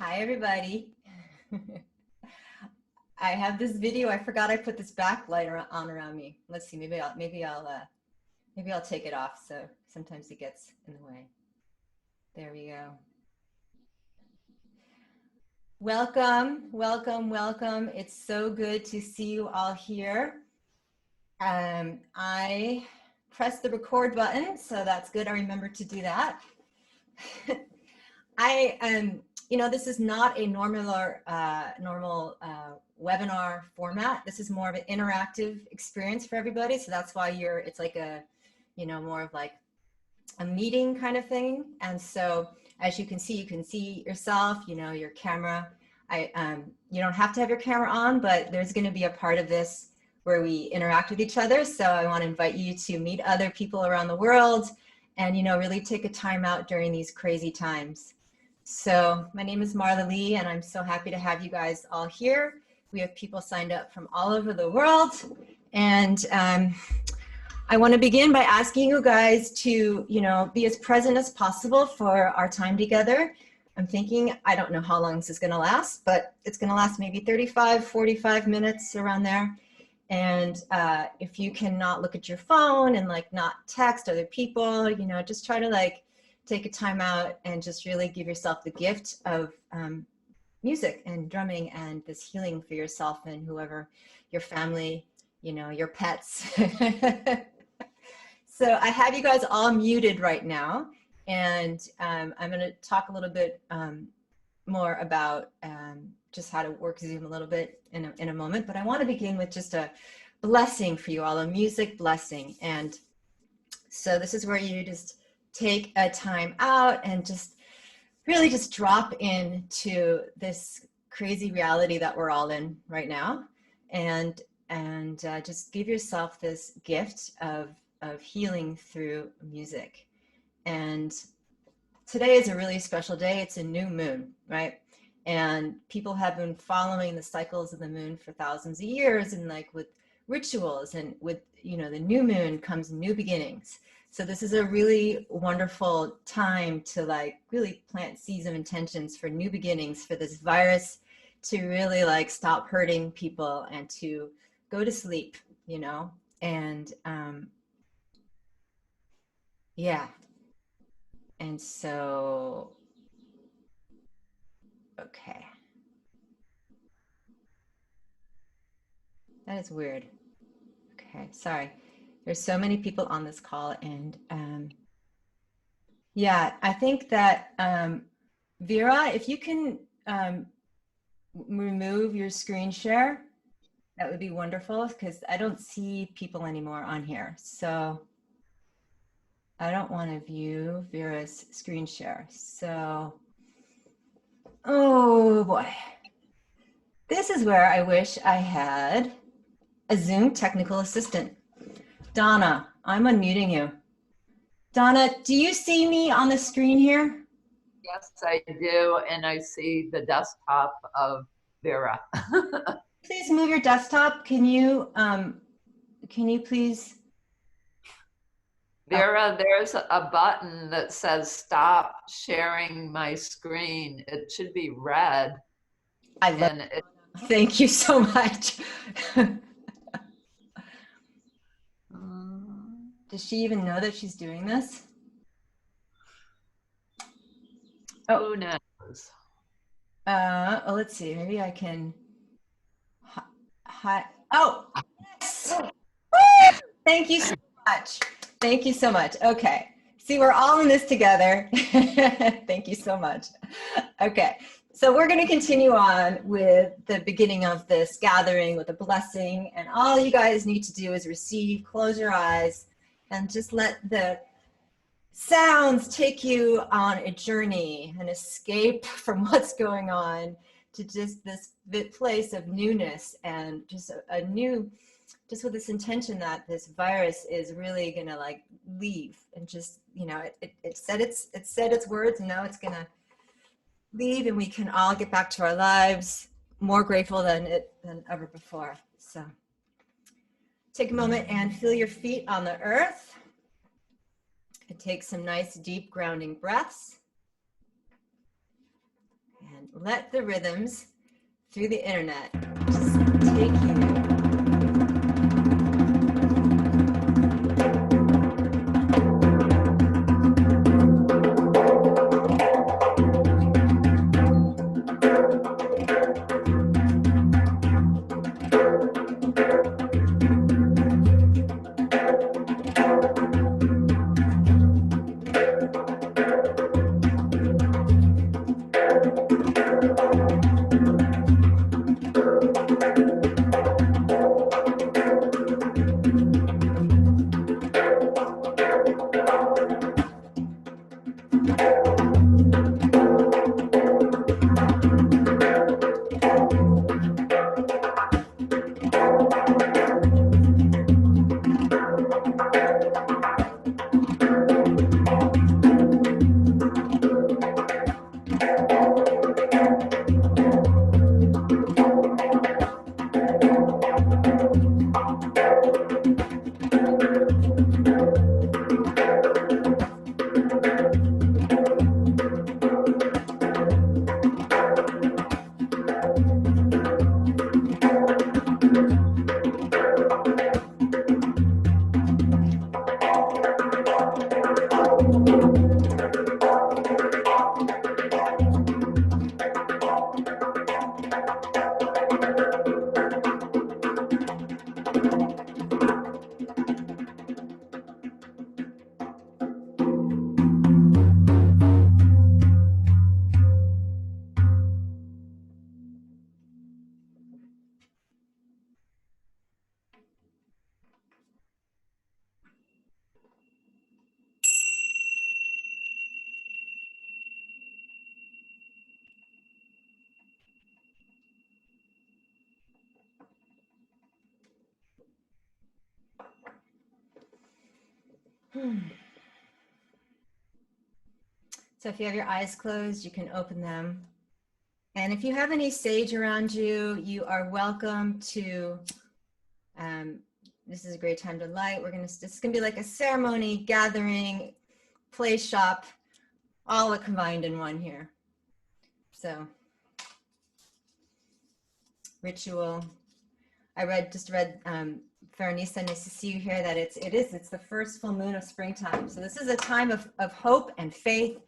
Hi, everybody. I have this video. I forgot I put this backlight on around me. Let's see. Maybe I'll take it off. So sometimes it gets in the way. There we go. Welcome, welcome, welcome. It's so good to see you all here. I pressed the record button, so that's good. I remembered to do that. This is not a normal webinar format. This is more of an interactive experience for everybody. So that's why it's like a, more of like a meeting kind of thing. And so as you can see yourself, your camera. You don't have to have your camera on, but there's going to be a part of this where we interact with each other. So I want to invite you to meet other people around the world and, really take a time out during these crazy times. So my name is Marla Lee, and I'm so happy to have you guys all here. We have people signed up from all over the world. And I want to begin by asking you guys to, be as present as possible for our time together. I'm thinking, I don't know how long this is going to last, but it's going to last maybe 35, 45 minutes around there. And if you cannot look at your phone and not text other people, just try to take a time out and just really give yourself the gift of music and drumming and this healing for yourself and whoever, your family, your pets. So I have you guys all muted right now, and I'm going to talk a little bit more about just how to work Zoom a little bit in a moment, but I want to begin with just a blessing for you all, a music blessing. And so this is where you just take a time out and just really just drop into this crazy reality that we're all in right now, and just give yourself this gift of healing through music. And today is a really special day. It's a new moon, right? And people have been following the cycles of the moon for thousands of years, and with rituals, and with the new moon comes new beginnings. So this is a really wonderful time to really plant seeds of intentions for new beginnings, for this virus to really stop hurting people and to go to sleep, and yeah. And so, okay. That is weird. Okay, sorry. There's so many people on this call, and yeah, I think that Vera, if you can remove your screen share, that would be wonderful, because I don't see people anymore on here. So I don't want to view Vera's screen share. So, oh boy. This is where I wish I had a Zoom technical assistant. Donna, I'm unmuting you. Donna, do you see me on the screen here? Yes, I do, and I see the desktop of Vera. Please move your desktop. Can you please? Vera, there's a button that says stop sharing my screen. It should be red. I love it. Thank you so much. Does she even know that she's doing this? Oh, who knows? Let's see. Maybe I can. Hi. Oh, yes. Thank you so much. Thank you so much. Okay. See, we're all in this together. Thank you so much. Okay. So we're going to continue on with the beginning of this gathering with a blessing. And all you guys need to do is receive, close your eyes, and just let the sounds take you on a journey, an escape from what's going on, to just this place of newness, and just just with this intention that this virus is really gonna leave, and just it said its words. Now it's gonna leave, and we can all get back to our lives more grateful than ever before. So take a moment and feel your feet on the earth. And take some nice deep grounding breaths. And and let the rhythms through the internet just take you. So if you have your eyes closed, you can open them. And if you have any sage around you, you are welcome to, this is a great time to light. This is gonna be like a ceremony, gathering, play shop, all combined in one here. So, ritual. Just read Veronisa, nice to see you here, that it's the first full moon of springtime. So this is a time of hope and faith.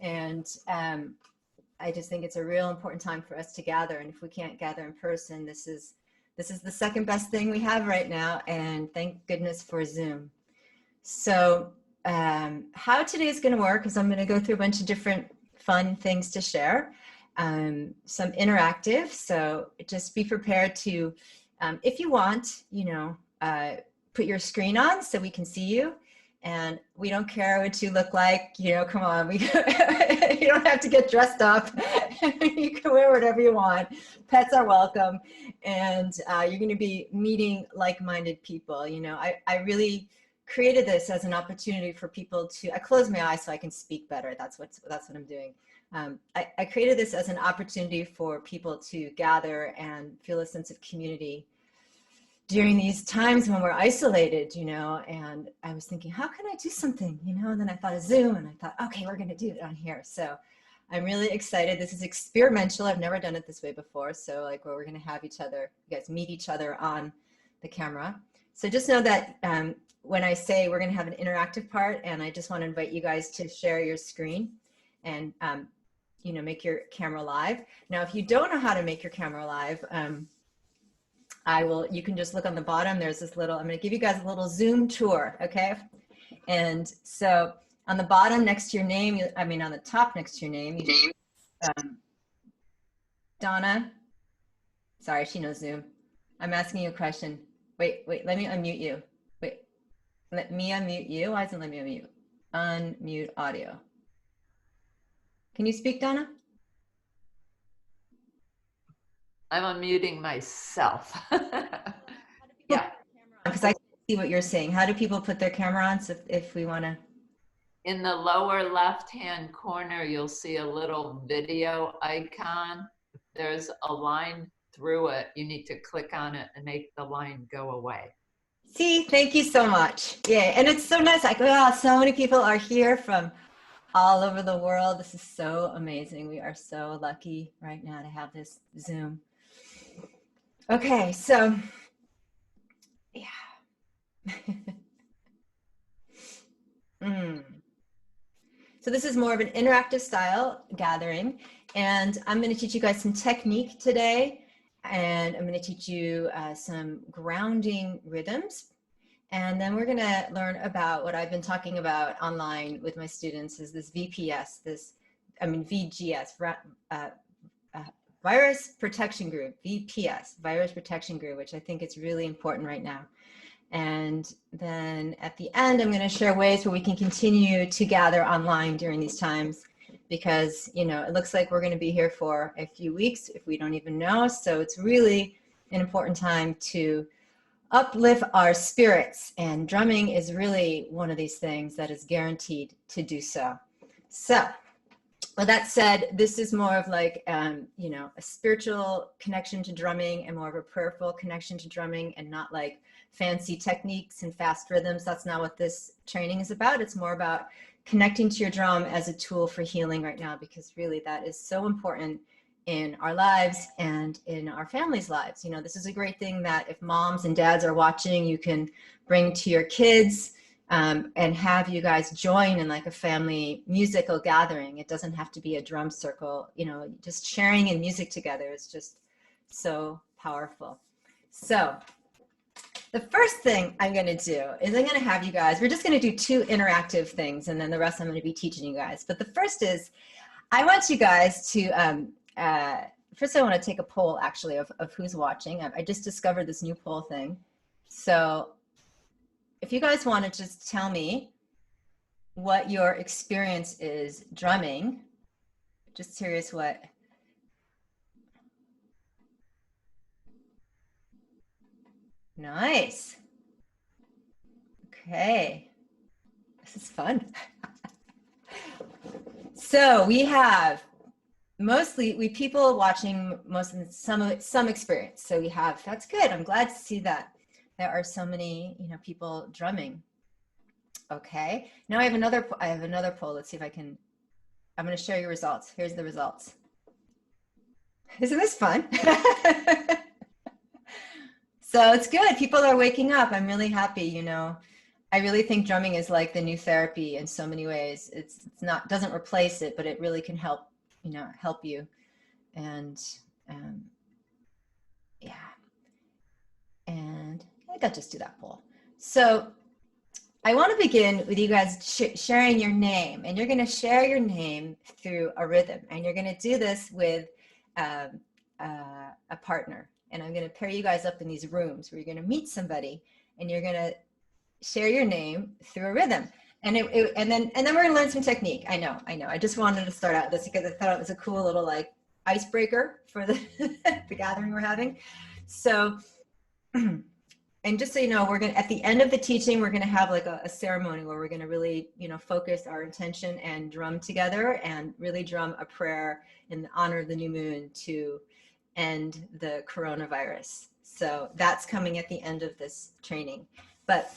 And I just think it's a real important time for us to gather. And if we can't gather in person, this is the second best thing we have right now. And thank goodness for Zoom. So how today is going to work is I'm going to go through a bunch of different fun things to share. Some interactive. So just be prepared to, if you want, put your screen on so we can see you. And we don't care what you look like, come on, you don't have to get dressed up. You can wear whatever you want. Pets are welcome. And you're gonna be meeting like-minded people. I really created this as an opportunity for people to, I close my eyes so I can speak better. That's what I'm doing. I created this as an opportunity for people to gather and feel a sense of community during these times when we're isolated, and I was thinking, how can I do something, and then I thought of Zoom, and I thought, okay, we're gonna do it on here. So I'm really excited. This is experimental. I've never done it this way before. So where we're gonna have you guys meet each other on the camera. So just know that when I say we're gonna have an interactive part, and I just wanna invite you guys to share your screen and make your camera live. Now, if you don't know how to make your camera live, you can just look on the bottom. There's this little, I'm going to give you guys a little Zoom tour, okay? And so on the bottom next to your name, on the top next to your name, Donna, sorry, she knows Zoom. I'm asking you a question. Wait, let me unmute you. Wait, let me unmute you. Why doesn't it let me unmute? Unmute audio. Can you speak, Donna? I'm unmuting myself. Yeah. Because I can see what you're saying. How do people put their camera on if we want to? In the lower left-hand corner, you'll see a little video icon. There's a line through it. You need to click on it and make the line go away. See, thank you so much. Yeah, and it's so nice. So many people are here from all over the world. This is so amazing. We are so lucky right now to have this Zoom. Okay, so yeah. Mm. So this is more of an interactive style gathering, and I'm going to teach you guys some technique today, and I'm going to teach you some grounding rhythms, and then we're going to learn about what I've been talking about online with my students is this VPS, VGS, Virus Protection Group, VPS, Virus Protection Group, which I think is really important right now. And then at the end, I'm going to share ways where we can continue to gather online during these times, because, you know, it looks like we're going to be here for a few weeks if we don't even know. So it's really an important time to uplift our spirits, and drumming is really one of these things that is guaranteed to do so. So with that said, this is more of like, you know, a spiritual connection to drumming and more of a prayerful connection to drumming, and not like fancy techniques and fast rhythms. That's not what this training is about. It's more about connecting to your drum as a tool for healing right now, because really that is so important in our lives and in our families' lives. You know, this is a great thing that if moms and dads are watching, you can bring to your kids. And have you guys join in like a family musical gathering. It doesn't have to be a drum circle, you know, just sharing in music together is just so powerful. So the first thing I'm going to do is I'm going to have you guys, we're just going to do 2 interactive things, and then the rest I'm going to be teaching you guys. But the first is, I want you guys to, first I want to take a poll actually of who's watching. I just discovered this new poll thing. So if you guys want to just tell me what your experience is drumming, just curious what. Nice. Okay, this is fun. So we have mostly people watching, some experience. So we have, that's good. I'm glad to see that there are so many, you know, people drumming. Okay, now I have another poll. Let's see if I'm going to share your results. Here's the results. Isn't this fun? So it's good. People are waking up. I'm really happy. You know, I really think drumming is like the new therapy in so many ways. It's not, doesn't replace it, but it really can help, you know, help you. And yeah. And I think I'll just do that poll. So I want to begin with you guys sharing your name, and you're going to share your name through a rhythm, and you're going to do this with a partner. And I'm going to pair you guys up in these rooms where you're going to meet somebody, and you're going to share your name through a rhythm. And then we're going to learn some technique. I know. I just wanted to start out this because I thought it was a cool little like icebreaker for the the gathering we're having. So. And just so you know, we're going to, at the end of the teaching, we're going to have like a ceremony where we're going to really, you know, focus our intention and drum together, and really drum a prayer in honor of the new moon to end the coronavirus. So that's coming at the end of this training. But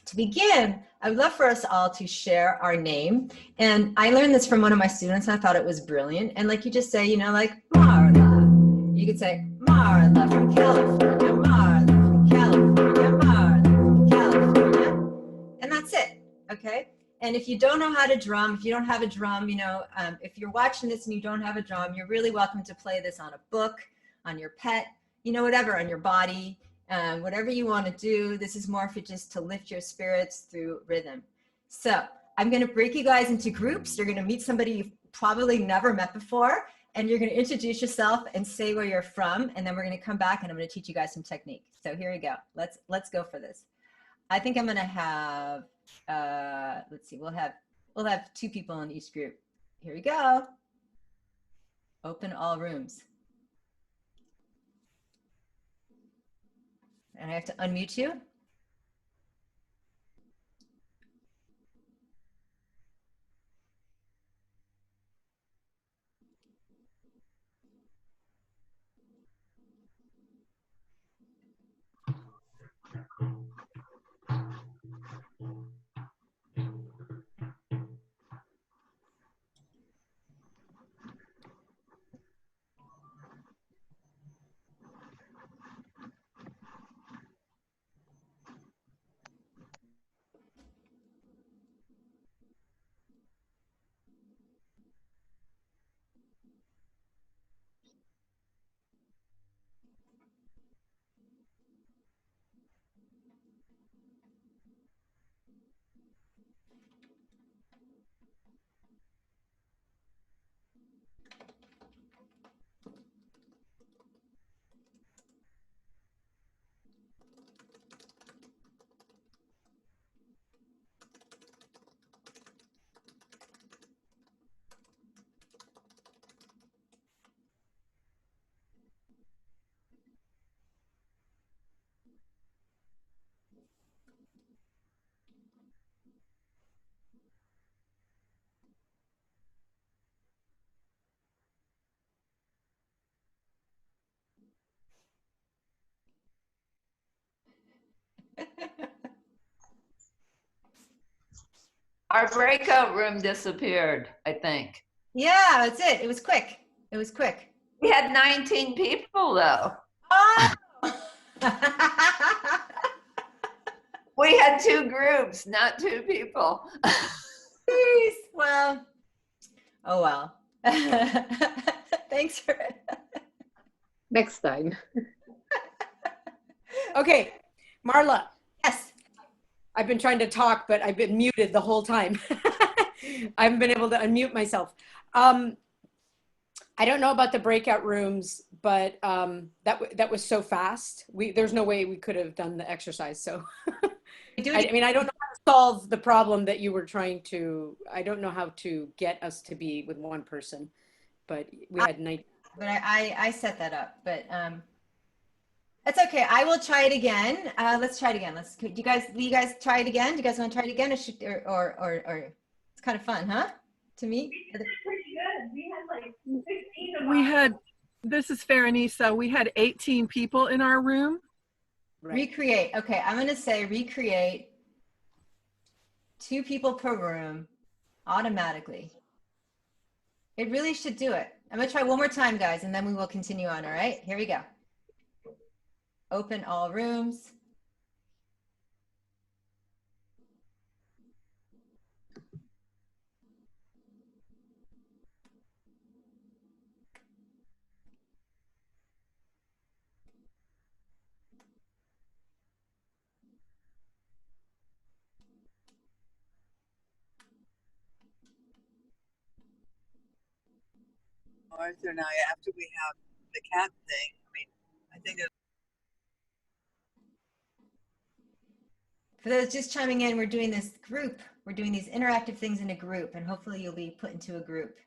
to begin, I would love for us all to share our name. And I learned this from one of my students, and I thought it was brilliant. And like you just say, you know, like Marla. You could say Marla from California, Marla from California, Marla from California. And that's it, okay? And if you don't know how to drum, if you don't have a drum, you know, if you're watching this and you don't have a drum, you're really welcome to play this on a book, on your pet, you know, whatever, on your body. Whatever you want to do. This is more for just to lift your spirits through rhythm. So I'm going to break you guys into groups. You're going to meet somebody you've probably never met before, and you're going to introduce yourself and say where you're from, and then we're going to come back and I'm going to teach you guys some technique. So here we go. Let's go for this. I think I'm going to have let's see, we'll have 2 people in each group. Here we go. Open all rooms. And I have to unmute you. Our breakout room disappeared, I think. Yeah, that's it. It was quick. It was quick. We had 19 people though. Oh! We had 2 groups, not 2 people. Jeez. Well, oh well. Thanks for it. Next time. Okay, Marla, Yes. I've been trying to talk, but I've been muted the whole time. I haven't been able to unmute myself. I don't know about the breakout rooms, but that was so fast. There's no way we could have done the exercise. So, I mean, I don't know how to solve the problem that you were trying to. I don't know how to get us to be with one person, but we had night. But I set that up, but that's okay. I will try it again. Let's try it again. Will you guys try it again? Do you guys want to try it again, or it's kind of fun, huh? To me, Pretty good. We had like 16 of us. This is Faranisa. We had 18 people in our room. Right. Recreate. Okay, I'm gonna say recreate 2 people per room automatically. It really should do it. I'm gonna try one more time, guys, and then we will continue on. All right, here we go. Open all rooms. Arthur and I, after we have the cat thing, I mean, I think it, For those just chiming in, we're doing this group. We're doing these interactive things in a group, and hopefully you'll be put into a group.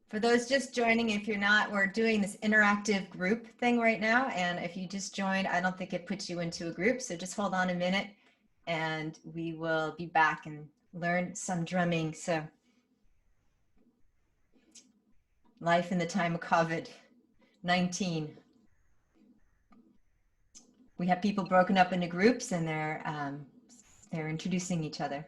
For those just joining, if you're not, we're doing this interactive group thing right now. And if you just joined, I don't think it puts you into a group. So just hold on a minute and we will be back and learn some drumming. So life in the time of COVID-19. We have people broken up into groups and they're introducing each other.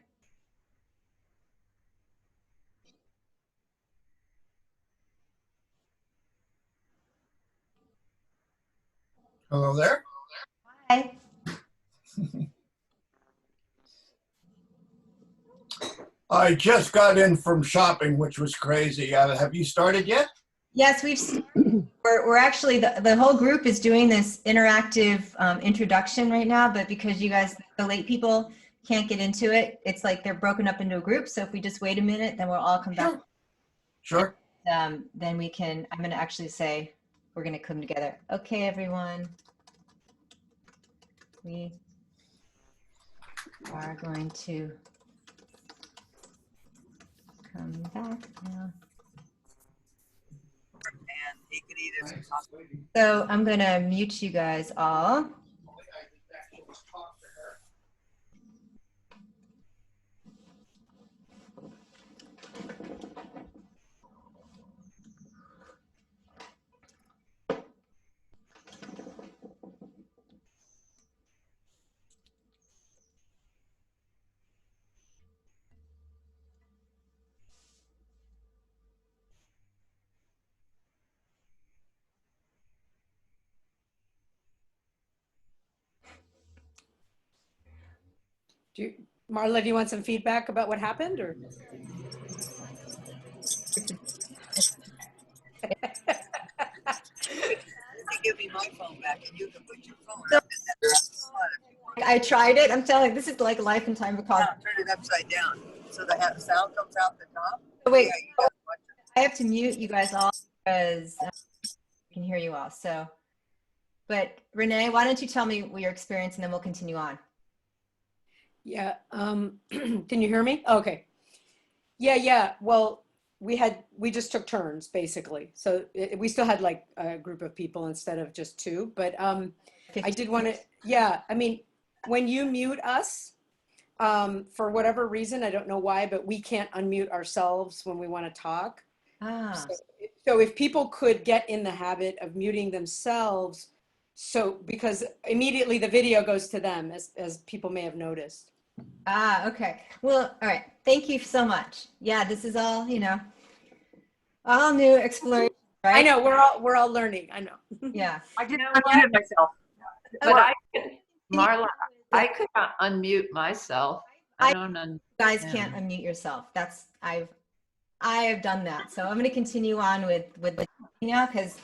Hello there. Hi. I just got in from shopping, which was crazy. Have you started yet? Yes, we're actually, the whole group is doing this interactive introduction right now, but because you guys, the late people can't get into it, it's like they're broken up into a group. So if we just wait a minute, then we'll all come back. Sure. Then we can, I'm gonna actually say, we're gonna come together. Okay, everyone. We are going to come back now. and he could either talk. So I'm gonna mute you guys all. Marla, do you want some feedback about what happened, or? Give me my phone back and you can put your phone So- up in that slot if you want. I tried it. I'm telling you, this is like life and time of Now, call. turn it upside down so the sound comes out the top. Wait, Yeah, you gotta watch it. I have to mute you guys all because I can hear you all. So, but Renee, why don't you tell me your experience and then we'll continue on. Yeah. Can you hear me? Okay. Yeah. Well, we just took turns basically. So we still had like a group of people instead of just two, but I did want to, yeah, I mean, when you mute us, for whatever reason, I don't know why, but we can't unmute ourselves when we want to talk. Ah, So if people could get in the habit of muting themselves, so because immediately the video goes to them, as people may have noticed. okay. Well, all right. Thank you so much. Yeah, this is all, all new exploration, right? I know we're all learning. I know. Yeah. I just You know unmuted myself. But I could, Marla, I could unmute myself. I I- don't You guys Yeah. can't unmute yourself. I have done that. So I'm going to continue on with the now because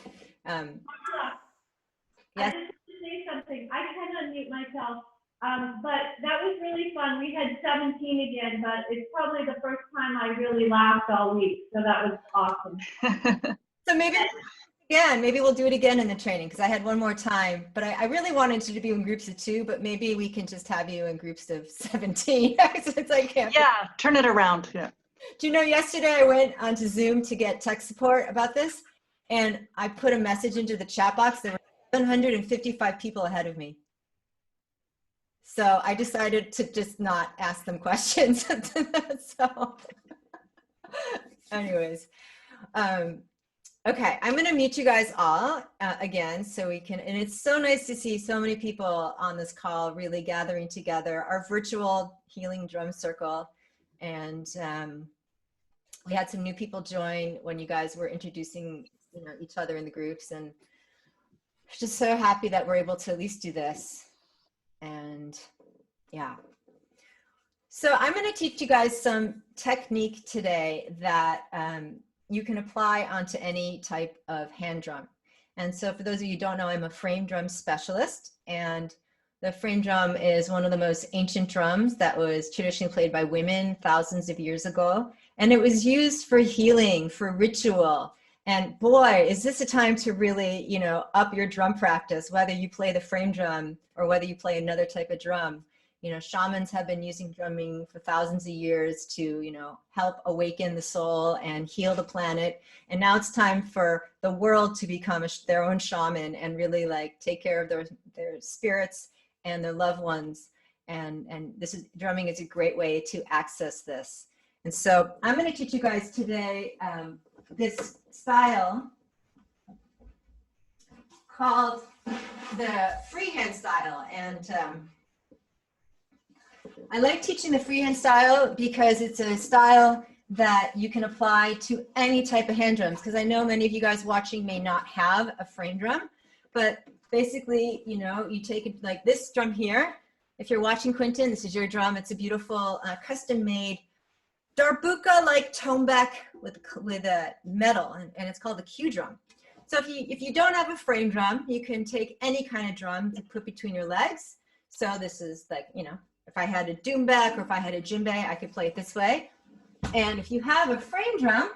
I Yes. just want to say something. I can unmute myself, but that was really fun. We had 17 again, but it's probably the first time I really laughed all week. So that was awesome. so maybe we'll do it again in the training because I had one more time. But I really wanted you to be in groups of 2, but maybe we can just have you in groups of 17 since I can't. Yeah, turn it around. Yeah. Do you know, yesterday I went onto Zoom to get tech support about this, and I put a message into the chat box. There were 755 people ahead of me. So I decided to just not ask them questions. So anyways, okay, I'm gonna mute you guys all again so we can, and it's so nice to see so many people on this call really gathering together, our virtual healing drum circle. And we had some new people join when you guys were introducing each other in the groups, and just so happy that we're able to at least do this. And yeah, so I'm going to teach you guys some technique today that you can apply onto any type of hand drum. And so for those of you who don't know, I'm a frame drum specialist, and the frame drum is one of the most ancient drums that was traditionally played by women thousands of years ago. And it was used for healing, for ritual. And boy, is this a time to really, up your drum practice, whether you play the frame drum or whether you play another type of drum. Shamans have been using drumming for thousands of years to, help awaken the soul and heal the planet. And now it's time for the world to become their own shaman and really take care of their spirits and their loved ones. And drumming is a great way to access this. And so I'm going to teach you guys today this style called the freehand style. And I like teaching the freehand style because it's a style that you can apply to any type of hand drums, because I know many of you guys watching may not have a frame drum, but basically, you take it like this drum here. If you're watching, Quentin, this is your drum. It's a beautiful custom-made darbuka-like toneback with a metal, and it's called the Q drum. So if you don't have a frame drum, you can take any kind of drum to put between your legs. So this is if I had a doumbek or if I had a djembe, I could play it this way. And if you have a frame drum,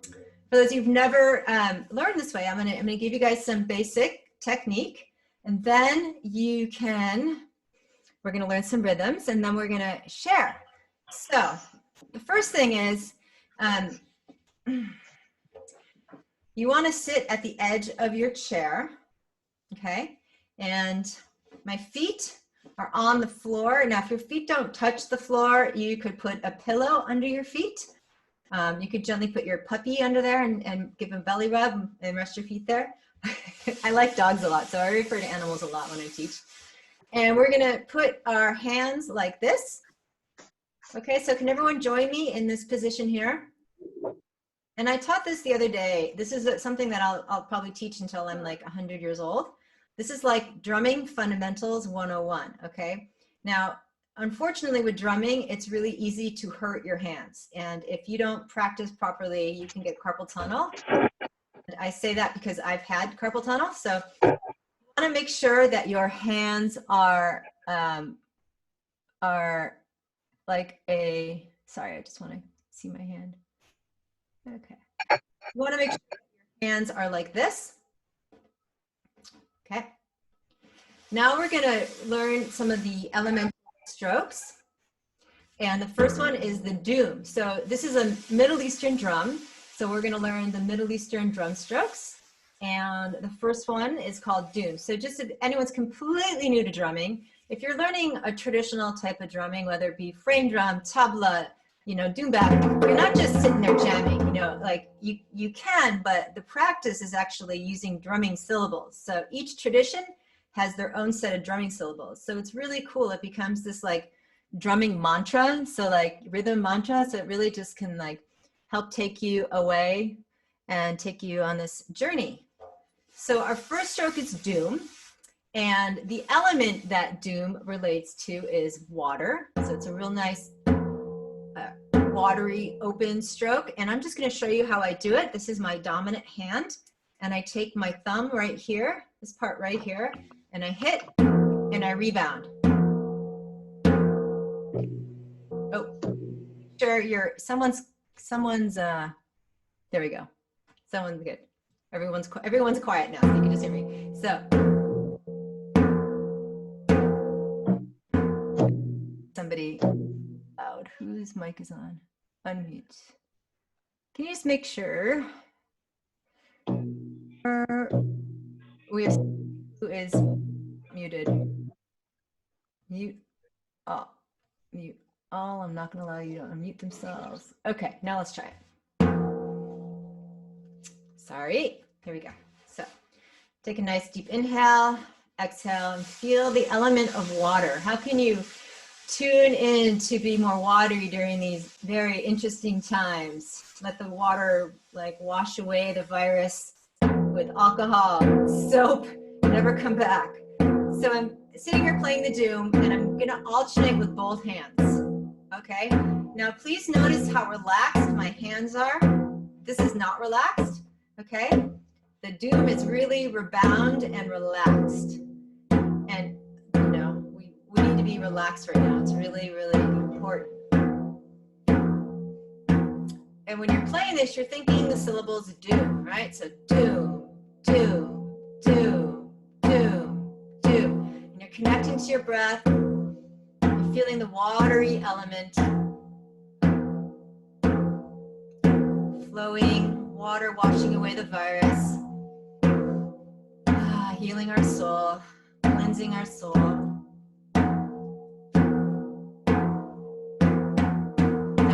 for those who've never learned this way, I'm gonna give you guys some basic technique, and then we're gonna learn some rhythms, and then we're gonna share. So the first thing is, you wanna sit at the edge of your chair, okay? And my feet are on the floor. Now, if your feet don't touch the floor, you could put a pillow under your feet. You could gently put your puppy under there and give him a belly rub and rest your feet there. I like dogs a lot, so I refer to animals a lot when I teach. And we're gonna put our hands like this. Okay, so can everyone join me in this position here? And I taught this the other day. This is something that I'll probably teach until I'm like 100 years old. This is like drumming fundamentals 101, okay? Now, unfortunately with drumming, it's really easy to hurt your hands. And if you don't practice properly, you can get carpal tunnel. And I say that because I've had carpal tunnel. So you wanna make sure that your hands are like sorry, I just wanna see my hand. Okay. You wanna make sure your hands are like this. Okay. Now we're going to learn some of the elemental strokes. And the first one is the doom. So this is a Middle Eastern drum. So we're going to learn the Middle Eastern drum strokes. And the first one is called Doom. So just if anyone's completely new to drumming, if you're learning a traditional type of drumming, whether it be frame drum, tabla, you know, doumbek, you're not just sitting there jamming, you know, like you can, but the practice is actually using drumming syllables. So each tradition has their own set of drumming syllables. So it's really cool. It becomes this like drumming mantra. So like rhythm mantra. So it really just can like help take you away and take you on this journey. So our first stroke is Doom. And the element that Doom relates to is water. So it's a real nice watery open stroke. And I'm just going to show you how I do it. This is my dominant hand. And I take my thumb right here, this part right here, and I hit and I rebound. Oh, sure, someone's, there we go. Someone's good. Everyone's quiet now, so you can just hear me. So, somebody loud. Whose mic is on? Unmute. Can you just make sure we have who is muted? Mute. Oh, mute all. I'm not going to allow you to unmute themselves. Okay, now let's try it. Sorry. Here we go. So, take a nice deep inhale, exhale, and feel the element of water. How can you tune in to be more watery during these very interesting times? Let the water like wash away the virus with alcohol, soap, never come back. So I'm sitting here playing the Doom and I'm gonna alternate with both hands, okay? Now please notice how relaxed my hands are. This is not relaxed, okay? The Doom is really rebound and relaxed. And you know, we need to be relaxed right now. It's really, really important. And when you're playing this, you're thinking the syllables Doom, right? So Doom, Doom, Doom, Doom, Doom. And you're connecting to your breath. You're feeling the watery element. Flowing, water washing away the virus. Healing our soul, cleansing our soul. Now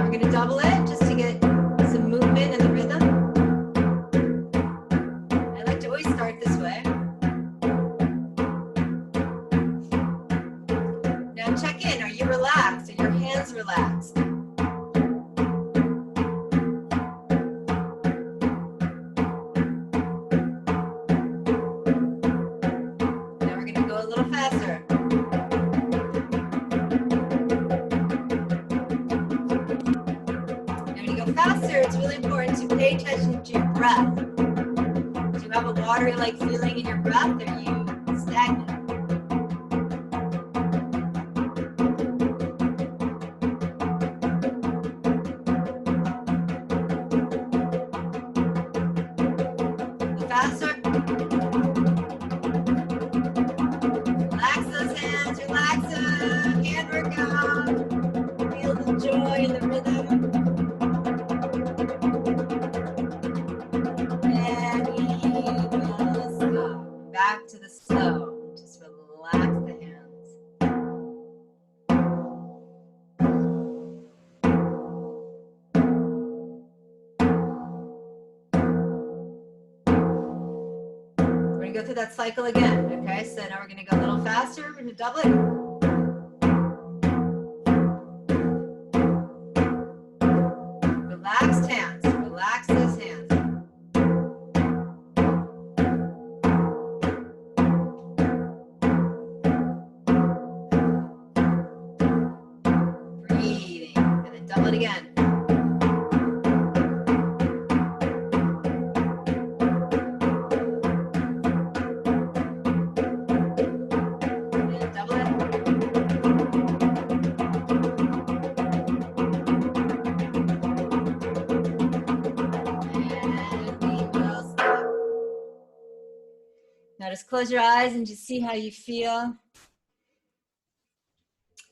we're going to double it just to get some movement in the rhythm. I like to always start this way. Now check in. Are you relaxed? Are your hands relaxed? Pay attention to your breath. Do you have a watery-like feeling in your breath, or are you stagnant? Faster. Relax those hands, relax them. Hand workout. Feel the joy in the rhythm. Back to the slow. Just relax the hands. We're going to go through that cycle again. Okay, so now we're going to go a little faster. We're going to double it. Relaxed hands. Relax those hands. Again. And double it. And we will stop. Now just close your eyes and just see how you feel.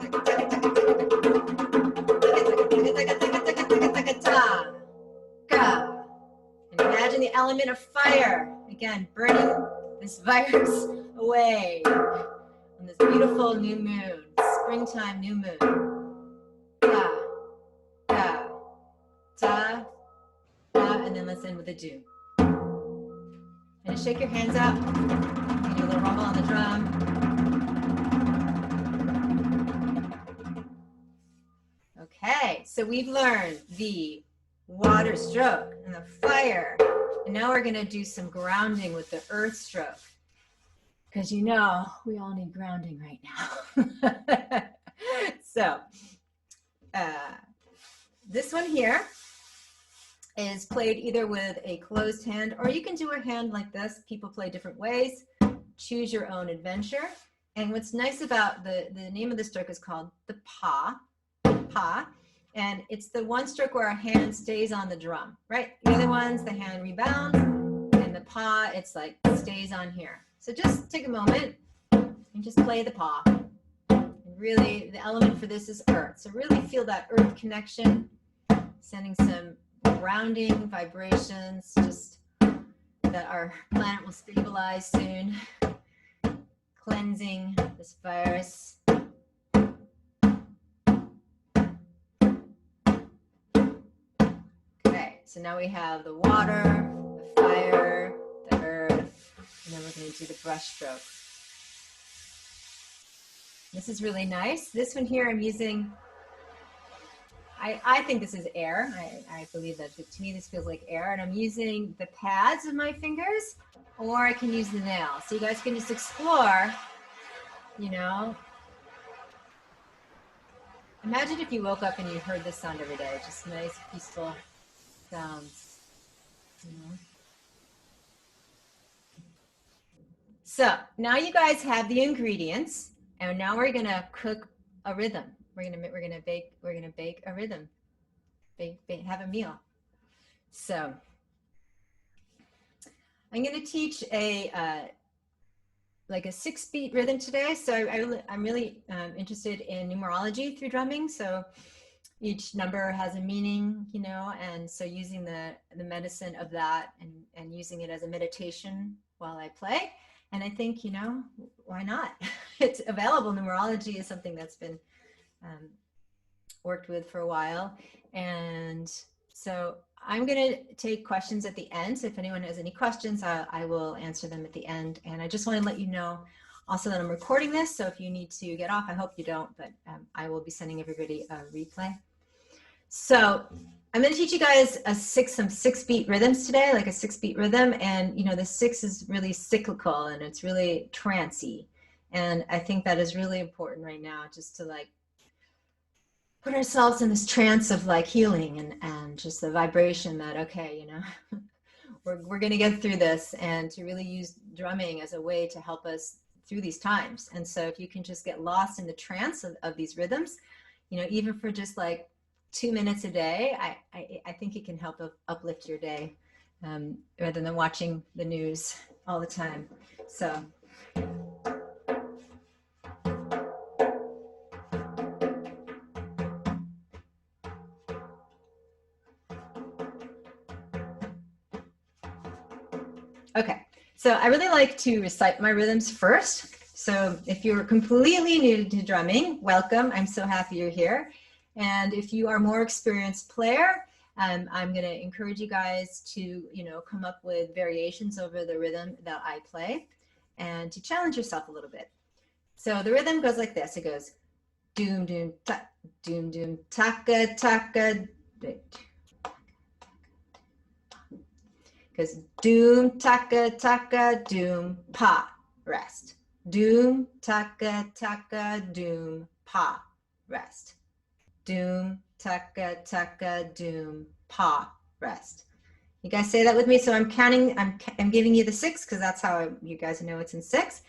Bye. element of fire. Again, burning this virus away on this beautiful new moon, springtime new moon. Da, da, da, da, and then let's end with a do. And shake your hands up. You do a little rumble on the drum. Okay, so we've learned the water stroke and the fire. And now we're gonna do some grounding with the earth stroke. Because you know, we all need grounding right now. So, this one here is played either with a closed hand, or you can do a hand like this. People play different ways. Choose your own adventure. And what's nice about the name of the stroke is called the pa, and it's the one stroke where our hand stays on the drum, right? The other ones, the hand rebounds, and the pa, it's like stays on here. So just take a moment and just play the pa. And really, the element for this is earth. So really feel that earth connection, sending some grounding vibrations, just that our planet will stabilize soon, cleansing this virus. Okay, so now we have the water, the fire, the earth, and then we're going to do the brush stroke. This is really nice. This one here I'm using, I think this is air. I believe that to me this feels like air, and I'm using the pads of my fingers, or I can use the nail. So you guys can just explore, you know. Imagine if you woke up and you heard this sound every day, just nice, peaceful sounds, you know. So now you guys have the ingredients, and now we're gonna cook a rhythm. We're gonna bake a rhythm, have a meal. So I'm gonna teach like a 6-beat rhythm today. So I'm really interested in numerology through drumming. So each number has a meaning, you know, and so using the medicine of that and using it as a meditation while I play. And I think, you know, why not? It's available. Numerology is something that's been worked with for a while. And so I'm going to take questions at the end. So if anyone has any questions, I will answer them at the end. And I just want to let you know also that I'm recording this. So if you need to get off, I hope you don't, but I will be sending everybody a replay. So I'm going to teach you guys some 6-beat rhythms today, like a 6-beat rhythm. And, you know, the 6 is really cyclical and it's really trancey. And I think that is really important right now, just to like put ourselves in this trance of like healing and just the vibration that, okay, you know, we're going to get through this, and to really use drumming as a way to help us through these times. And so if you can just get lost in the trance of these rhythms, you know, even for just like 2 minutes a day, I think it can help uplift your day rather than watching the news all the time. So. Okay, so I really like to recite my rhythms first. So if you're completely new to drumming, welcome. I'm so happy you're here. And if you are a more experienced player, I'm going to encourage you guys to, you know, come up with variations over the rhythm that I play and to challenge yourself a little bit. So the rhythm goes like this. It goes doom, doom, ta, doom, doom, taka, taka, goes doom, taka, taka, doom, pa, rest. Doom, taka, taka, doom, pa, rest. Doom, taka, taka, doom, pa, rest. You guys say that with me. So I'm counting, I'm giving you the 6 because that's how you guys know it's in 6.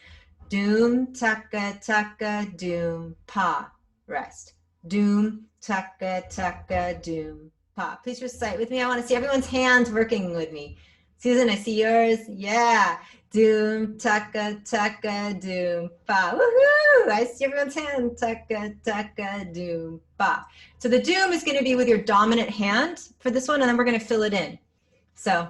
Doom, taka, taka, doom, pa, rest. Doom, taka, taka, doom, pa. Please recite with me. I want to see everyone's hands working with me. Susan, I see yours. Yeah. Doom, taka, taka, doom, pa. Woohoo! I see everyone's hand. Taka, taka, doom, pa. So the doom is going to be with your dominant hand for this one, and then we're going to fill it in. So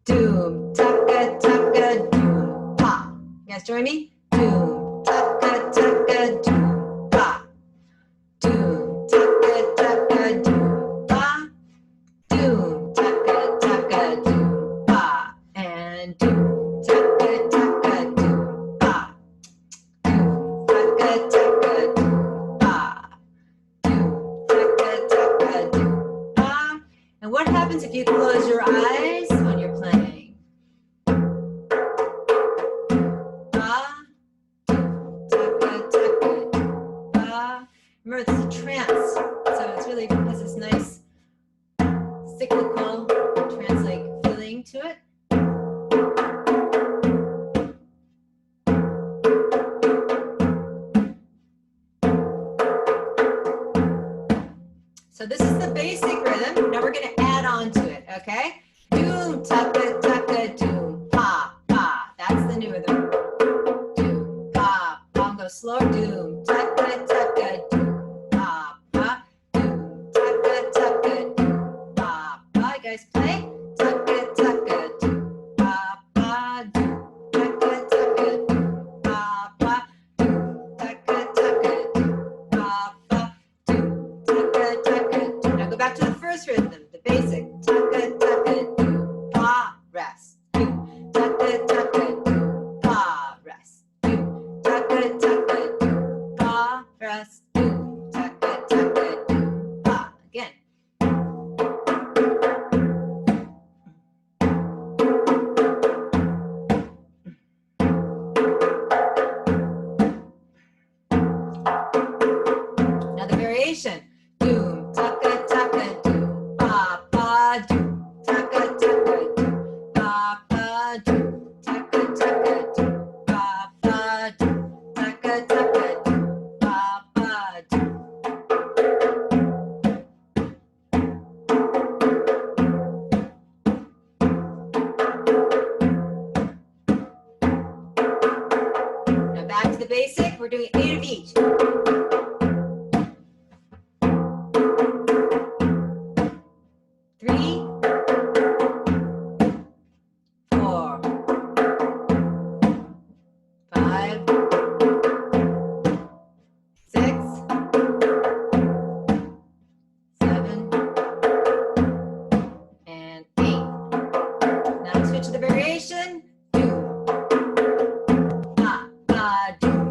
doom, taka, taka, doom, pa. You guys join me? Doom, taka, taka, doom, pa. Doom, taka, taka, doom, pa. Doom, taka, taka, doom, pa. And doom, taka, taka, doom, pa. Doom, taka, taka, doom, pa. Doom, taka, taka, doom, pa. And what happens if you close your eyes when you're playing? Pa, taka, taka, pa. Remember, this is a trance, so it's really has this nice cyclical trance-like feeling to it. So this is the basic rhythm. Now we're going to add on to it, okay? Doom, taka, taka, doom, pa, pa. That's the new rhythm. Doom, pa, pa. Go slow. Doom, taka, taka, doom, pa, pa. Doom, taka, taka, doom, pa, pa. You guys play? Taka, taka, doom, pa, pa. Doom, taka, taka, doom, pa, pa. Doom, taka, taka, doom, pa, pa. Doom, taka, taka, doom. Now go back to the first rhythm, the basic. Taka, taka, doom, pa, rest. Doom, taka, taka, doom, pa, rest. Doom, taka, taka, doom, pa, rest. Doom, taka, taka, doom, pa. Again. Now the variation. Doom, taka, taka, doom, pa, pa, doom, taka, taka, doom, pa, pa, doom, taka, taka, doom, pa, pa, doom, taka, taka, doom, pa, pa, doom. Now back to the basic. We're doing 8 of each. 3, 4, 5, 6, 7, and 8. Now we switch to the variation. Doom, pa, pa, doom,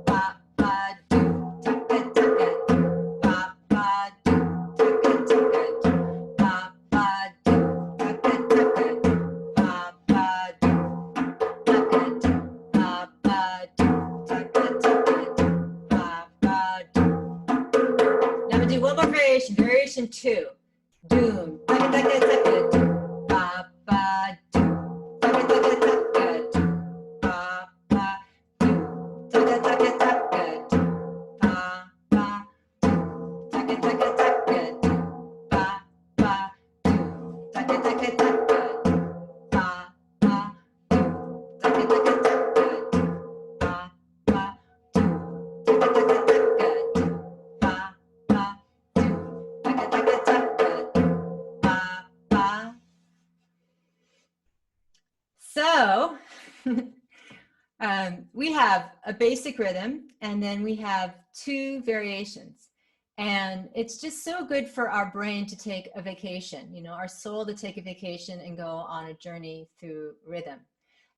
pa, pa, doom, taka, taka, doom, pa, pa, doom, taka, taka, doom, pa, pa, doom, taka, taka, doom, pa, pa, doom, taka, doom, pa, pa, doom, taka, taka, doom, pa, pa, doom. Now I'm gonna do one more variation, variation 2. Doom, taka, taka, taka, doom, pa, pa, doom, taka, taka, taka, doom, pa, pa, doom, taka, taka, taka, doom, pa, pa, doom, taka, taka, taka, doom, pa, pa, doom, taka, taka, taka, doom, pa, pa, doom, taka, taka, taka, doom, pa, pa, doom, taka, taka, taka, doom, pa, pa, doom, taka, taka, taka, doom, pa, pa. So we have a basic rhythm, and then we have 2 variations. And it's just so good for our brain to take a vacation, you know, our soul to take a vacation and go on a journey through rhythm.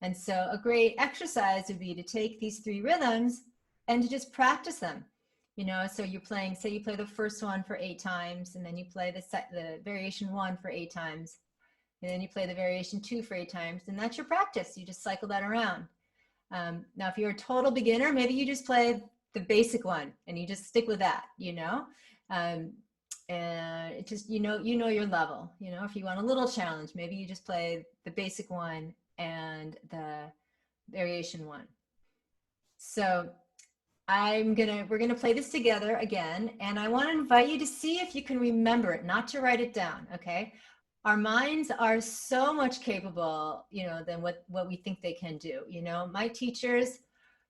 And so a great exercise would be to take these 3 rhythms and to just practice them. You know, so you're playing, say you play the first one for 8 times, and then you play the variation 1 for 8 times, and then you play the variation 2 for 8 times, and that's your practice. You just cycle that around. Now, if you're a total beginner, maybe you just play the basic one and you just stick with that, you know, and it just, you know your level. You know, if you want a little challenge, maybe you just play the basic one and the variation 1. So we're gonna play this together again, and I want to invite you to see if you can remember it, not to write it down, okay? Our minds are so much capable, you know, than what we think they can do. You know, my teachers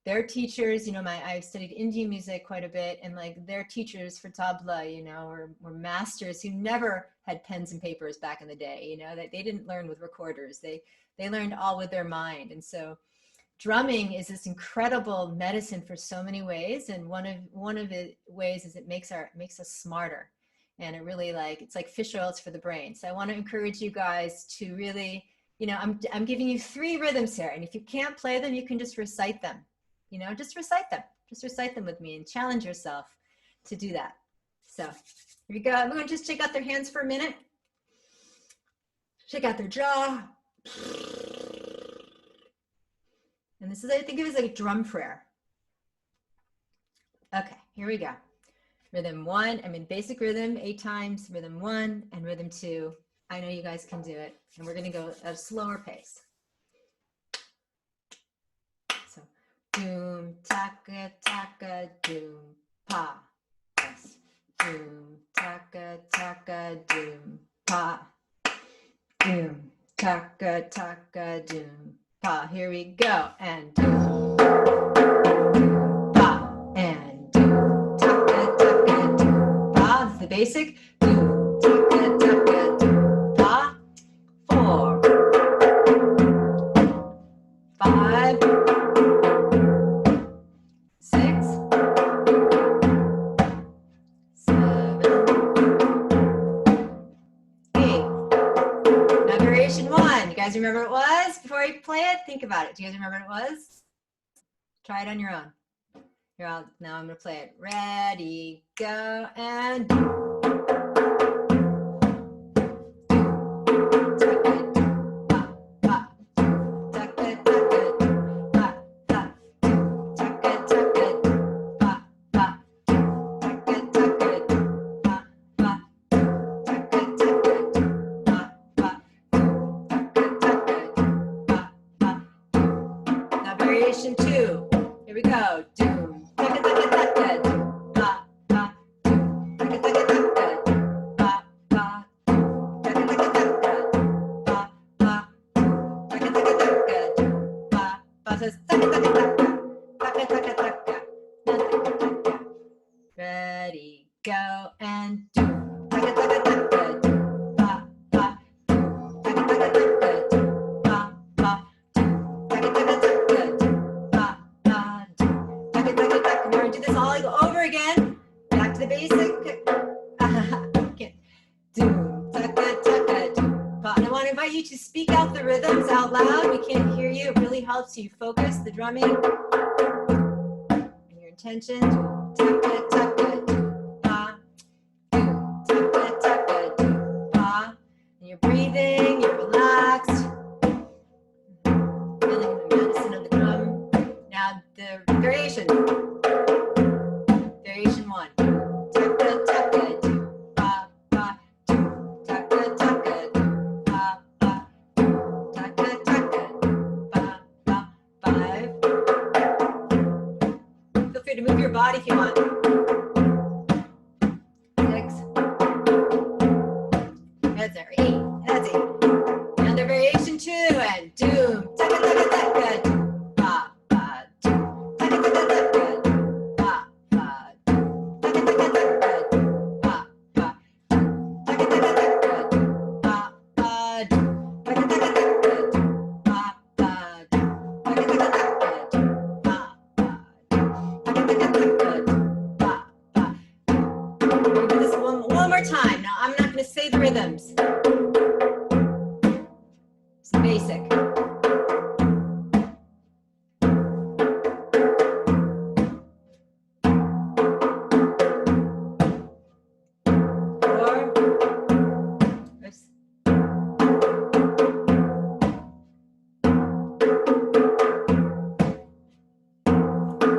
their teachers, you know, I've studied Indian music quite a bit, and like their teachers for tabla, you know, were masters who never had pens and papers back in the day, you know, that they didn't learn with recorders. They learned all with their mind. And so drumming is this incredible medicine for so many ways. And one of the ways is it makes us smarter. And it really it's like fish oils for the brain. So I want to encourage you guys to really, you know, I'm giving you 3 rhythms here. And if you can't play them, you can just recite them, you know, just recite them with me and challenge yourself to do that. So here we go. I'm going to just check out their hands for a minute. Check out their jaw. And this is, I think it was like a drum prayer. Okay, here we go. Rhythm 1, basic rhythm 8 times, rhythm 1 and rhythm 2. I know you guys can do it. And we're gonna go at a slower pace. So, doom, taka, taka, doom, pa. Yes. Doom, taka, taka, doom, pa. Doom, taka, taka, doom, pa. Here we go. And doom, pa, and doom, taka, taka, doom, pa. This is the basic. Doom, taka, taka, doom, pa. 4, 5, 6, 7, 8. Now variation 1. You guys remember what it was before I play it? Think about it. Do you guys remember what it was? Try it on your own. Here, now I'm going to play it. Ready, go, and variation 2. Here we go. Doom. Taka taka taka. Doom. Ba ba. Doom. Taka taka taka. Doom. Ba ba. Taka taka taka. Doom. Ba ba. Taka taka taka. Doom. Ba ba. So it's taka taka taka. Taka taka taka. Na taka taka. Ready, go, and doom. Taka taka taka. Doom. Ba ba. Doom. Taka taka taka. Doom. Ba ba. Doom. Taka taka taka. We're going to do this all over again. Back to the basic. Doom, taka, taka, doom, pa. And I want to invite you to speak out the rhythms out loud. We can't hear you. It really helps you focus the drumming and your intention. Taka, taka, doom, pa. Doom, taka, taka, doom, pa. And you're breathing, you're relaxed. Feeling the medicine of the drum. Now the variation. Variation 1. Taka taka do ba ba do. Taka taka do ba ba do. Taka taka do ba ba. 5. Feel free to move your body if you want. 6. That's our 8. That's 8. Another variation 2 and doom. Taka taka taka do. One more time. Now I'm not going to say the rhythms. It's basic.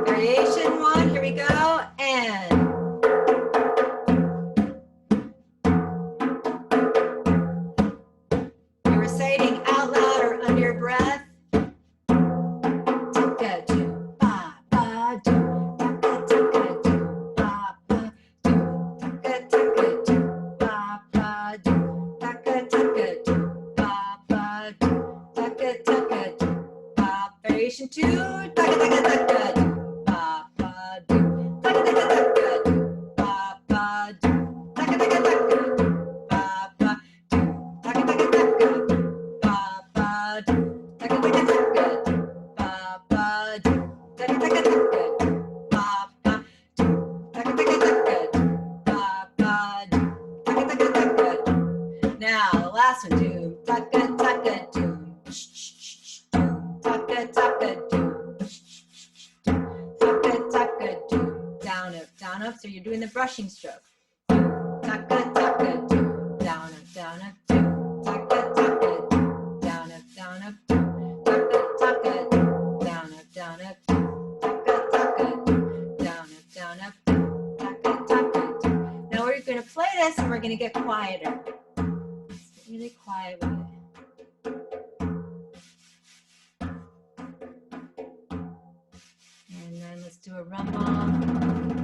Variation 1, here we go, and you're reciting out loud or under your breath. Taka do ba ba do. Taka taka do ba ba do. Taka taka do ba ba do. Taka taka do ba ba do. Taka taka do ba. Variation 2. Taka taka taka do. last one. Doom, taka, taka, doom. Taka, taka, doom. Taka, taka, doom. Down, up, down, up. So you're doing the brushing stroke. Taka, taka, doom. Down, up, down, up, doom. Taka, taka, doom. Down, up, down, up, doom. Taka, taka, doom. Down, up, down, up, doom. Taka, taka, doom. Down, up, down, up, doom. Taka, taka, doom. Now we're going to play this and we're going to get quieter. Get really quiet with it. And then let's do a rumble.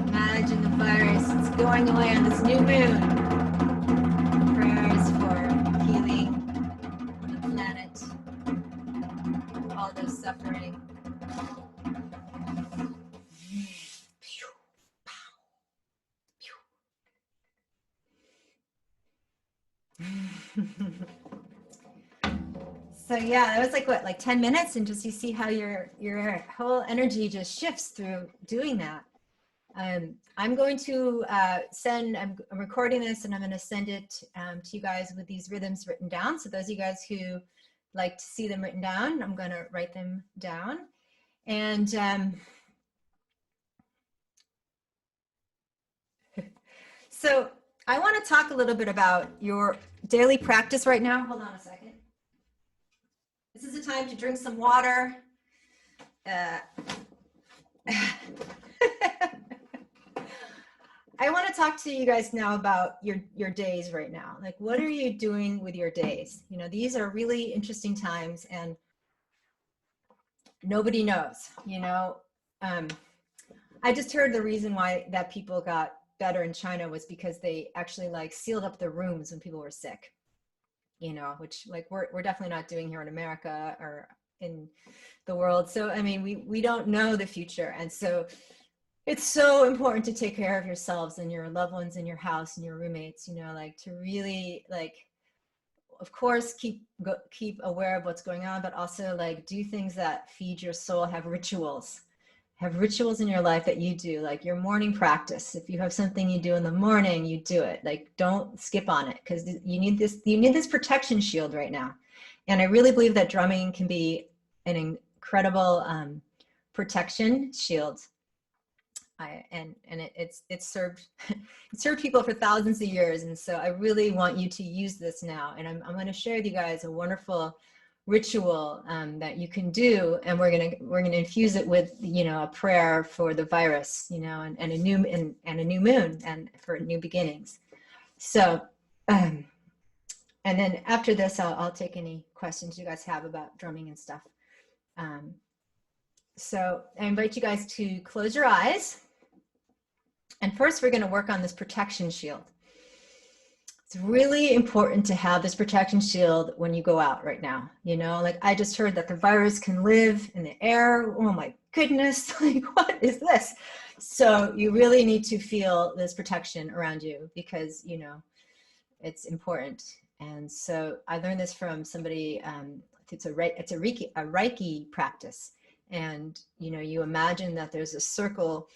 Imagine the virus is going away on this new moon. Prayers for healing on the planet, all those suffering. So yeah, that was like what, like 10 minutes, and just you see how your whole energy just shifts through doing that. I'm going to I'm recording this and I'm going to send it to you guys with these rhythms written down. So those of you guys who like to see them written down, I'm going to write them down. And so I want to talk a little bit about your daily practice right now. Hold on a second. This is the time to drink some water. I want to talk to you guys now about your days right now. Like, what are you doing with your days? You know, these are really interesting times and nobody knows, you know. I just heard the reason why that people got better in China was because they actually like sealed up their rooms when people were sick, you know, which like we're definitely not doing here in America or in the world. So, I mean, we don't know the future. And so it's so important to take care of yourselves and your loved ones in your house and your roommates, you know, like to really like, of course, keep aware of what's going on, but also like do things that feed your soul, have rituals in your life that you do, like your morning practice. If you have something you do in the morning, you do it. Like, don't skip on it, because you need this protection shield right now. And I really believe that drumming can be an incredible protection shield. It's served people for thousands of years, and so I really want you to use this now. And I'm going to share with you guys a wonderful ritual that you can do, and we're gonna infuse it with, you know, a prayer for the virus, you know, and a new moon and for new beginnings. So and then after this I'll take any questions you guys have about drumming and stuff. So I invite you guys to close your eyes, and first we're going to work on this protection shield. It's really important to have this protection shield when you go out right now. You know, like I just heard that the virus can live in the air. Oh my goodness, like what is this? So you really need to feel this protection around you, because, you know, it's important. And so I learned this from somebody, it's a Reiki practice. And, you know, you imagine that there's a circle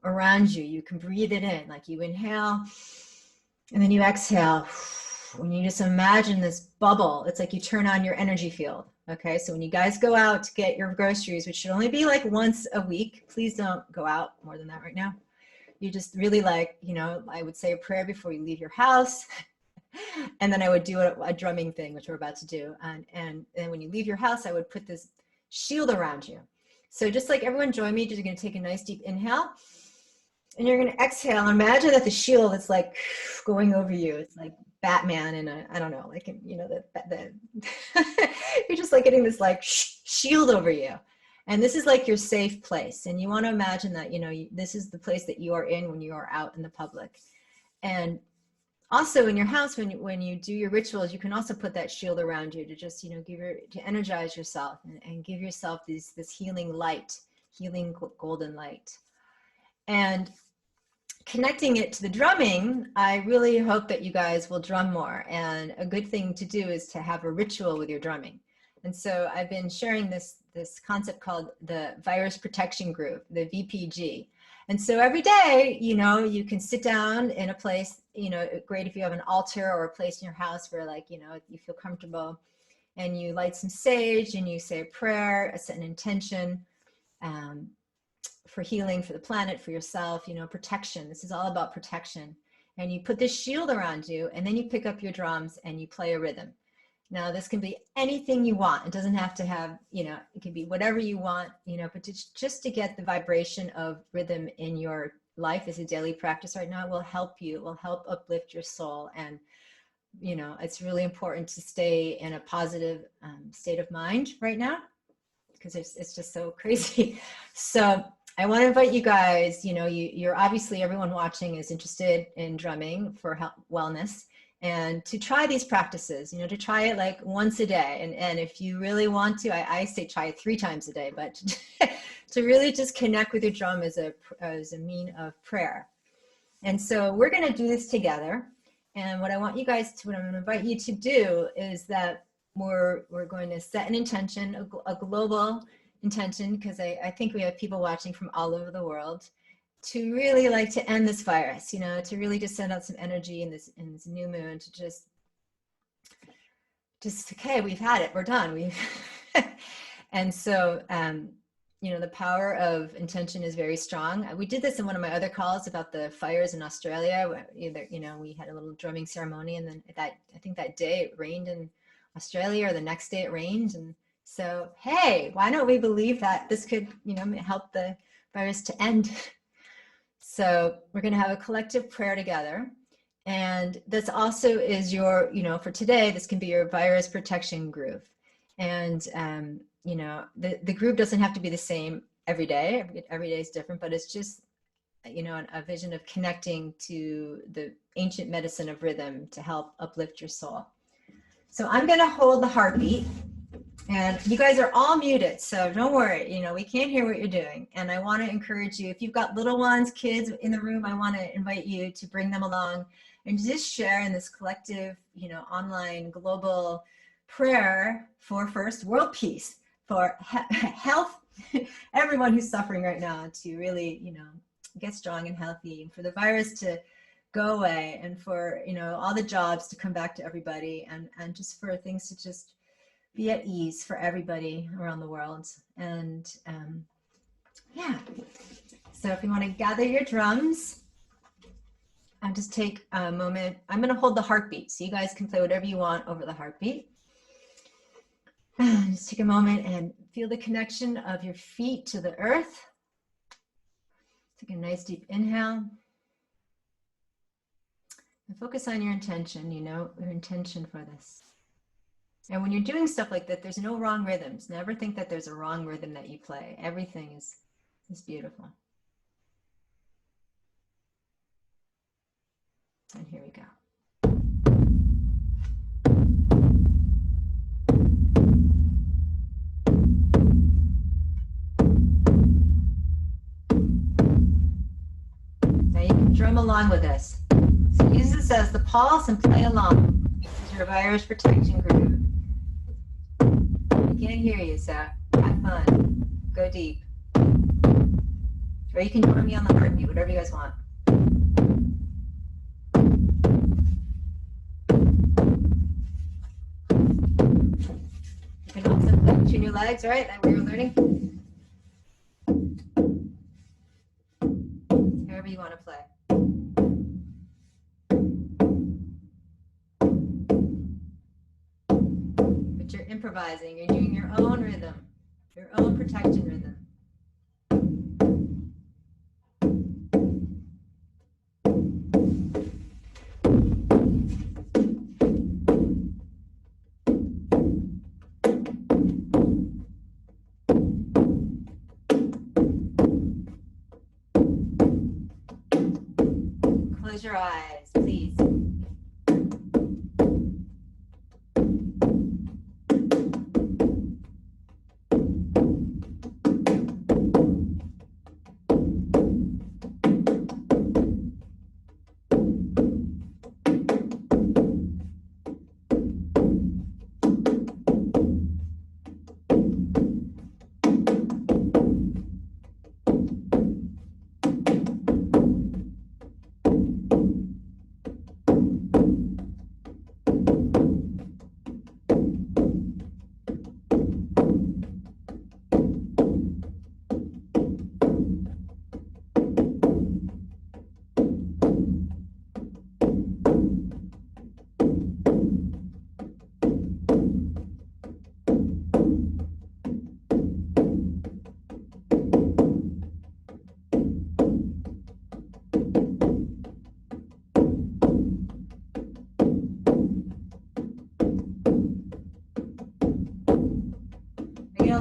around you. You can breathe it in, like you inhale and then you exhale. When you just imagine this bubble, it's like you turn on your energy field. Okay, so when you guys go out to get your groceries, which should only be like once a week, please don't go out more than that right now. You just really, like, you know, I would say a prayer before you leave your house. And then I would do a drumming thing, which we're about to do. And then when you leave your house, I would put this shield around you. So just like everyone join me, just gonna take a nice deep inhale. And you're gonna exhale. Imagine that the shield is like going over you. It's like Batman in a, I don't know, like, you know, the you're just like getting this like shield over you. And this is like your safe place. And you want to imagine that, you know, this is the place that you are in when you are out in the public. And also in your house, when you do your rituals, you can also put that shield around you to just, you know, to energize yourself and give yourself this healing light, healing golden light. And connecting it to the drumming, I really hope that you guys will drum more. And a good thing to do is to have a ritual with your drumming. And so I've been sharing this concept called the Virus Protection Group, the VPG. And so every day, you know, you can sit down in a place you know, great if you have an altar or a place in your house where, like, you know, you feel comfortable, and you light some sage and you say a prayer, set an intention for healing, for the planet, for yourself, you know, protection. This is all about protection. And you put this shield around you, and then you pick up your drums and you play a rhythm. Now, this can be anything you want. It doesn't have to have, you know, it can be whatever you want, you know, but just to get the vibration of rhythm in your life as a daily practice right now will help you. It will help uplift your soul. And, you know, it's really important to stay in a positive state of mind right now, because it's just so crazy. So I want to invite you guys, you know, you're obviously, everyone watching is interested in drumming for health, wellness. And to try these practices, you know, to try it like once a day. And if you really want to, I say try it 3 times a day, but to really just connect with your drum as a mean of prayer. And so we're going to do this together. And what I want you guys to, what I'm going to invite you to do is that we're going to set an intention, a global intention, because I think we have people watching from all over the world, to really like to end this virus, you know, to really just send out some energy in this new moon, to just okay, we've had it, we're done. And so, you know, the power of intention is very strong. We did this in one of my other calls about the fires in Australia. Either, you know, we had a little drumming ceremony, and then I think that day it rained in Australia, or the next day it rained. And so, hey, why don't we believe that this could, you know, help the virus to end? So we're going to have a collective prayer together. And this also is your, you know, for today, this can be your virus protection group. And, you know, the group doesn't have to be the same every day. Every day is different, but it's just, you know, a vision of connecting to the ancient medicine of rhythm to help uplift your soul. So I'm going to hold the heartbeat. And you guys are all muted, so don't worry, you know, we can't hear what you're doing. And I want to encourage you, if you've got little ones, kids in the room, I want to invite you to bring them along and just share in this collective, you know, online global prayer for first world peace, for health, everyone who's suffering right now to really, you know, get strong and healthy, and for the virus to go away, and for, you know, all the jobs to come back to everybody, and just for things to just be at ease for everybody around the world. And yeah, so if you want to gather your drums and just take a moment, I'm going to hold the heartbeat, so you guys can play whatever you want over the heartbeat. Just take a moment and feel the connection of your feet to the earth. Take a nice deep inhale. And focus on your intention, you know, your intention for this. And when you're doing stuff like that, there's no wrong rhythms. Never think that there's a wrong rhythm that you play. Everything is beautiful. And here we go. Now you can drum along with us. So use this as the pulse and play along. This is your virus protection groove. I can't hear you, so have fun. Go deep. Or you can join me on the heartbeat, whatever you guys want. You can also play between your legs, right? That we were learning. However you want to play. You're improvising, you're doing your own rhythm, your own protection rhythm. Close your eyes, please.